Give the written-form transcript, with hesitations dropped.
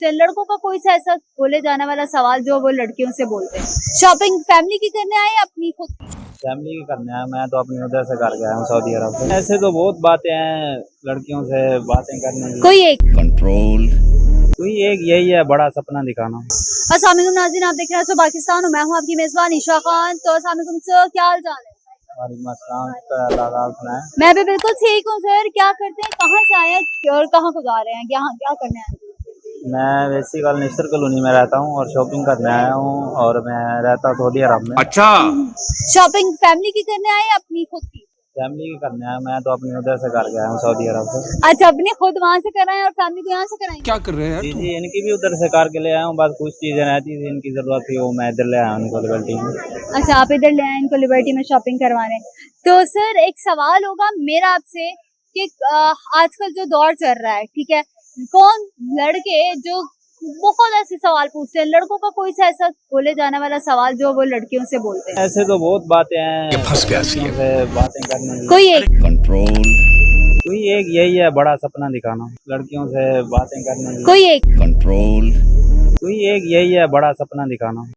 लड़कों का कोई सा ऐसा बोले जाने वाला सवाल जो वो लड़कियों से बोलते हैं। शॉपिंग फैमिली की करने आए या अपनी खुद की? फैमिली की करने आया। मैं तो अपनी उधर से करके आया हूँ सऊदी अरब से। ऐसे तो बहुत बातें हैं लड़कियों से बातें करने की। कोई एक कंट्रोल। कोई एक यही है बड़ा सपना दिखाना। अस्सलाम वालेकुम नाज़रीन, आप देख रहे हैं सो पाकिस्तान और मैं हूँ आपकी मेजबान ईशा खान। तो अस्सलाम वालेकुम सर, क्या हाल चाल है? वालेकुम अस्सलाम, अल्लाह सुनाए। मैं भी बिल्कुल ठीक हूँ सर। क्या करते हैं, कहाँ से आए हैं और कहाँ को जा रहे हैं, यहाँ क्या करने आए हैं? मैं वैसी कल निस्तर कॉलोनी में रहता हूँ और शॉपिंग करने आया हूँ और मैं रहता सऊदी अरब में। अच्छा। शॉपिंग फैमिली की करने आए या अपनी खुद की? फैमिली की करने आया। मैं तो अपनी उधर से करके आया हूँ सऊदी अरब से। अच्छा, अपनी खुद वहाँ से कराएं और फैमिली को यहाँ से कराएं? क्या कर रहे हैं जी जी, इनकी भी उधर से करके ले आया हूँ। बस कुछ चीजें रहती थी इनकी जरूरत थी, वो मैं इधर ले आया हूँ इनको लिबर्टी में। अच्छा, आप इधर ले आए इनको लिबर्टी में शॉपिंग करवाने। तो सर एक सवाल होगा मेरा आपसे कि आजकल जो दौर चल रहा है, ठीक है, कौन लड़के जो बहुत ऐसे सवाल पूछते हैं, लड़कों का कोई सा ऐसा बोले जाने वाला सवाल जो वो लड़कियों से बोलते हैं? ऐसे तो बहुत बातें हैं ये फंस गया सी लड़कियों से बातें करने की। कोई एक कंट्रोल। कोई एक यही है बड़ा सपना दिखाना, लड़कियों से बातें करने की। कोई एक कंट्रोल। कोई एक यही है बड़ा सपना दिखाना।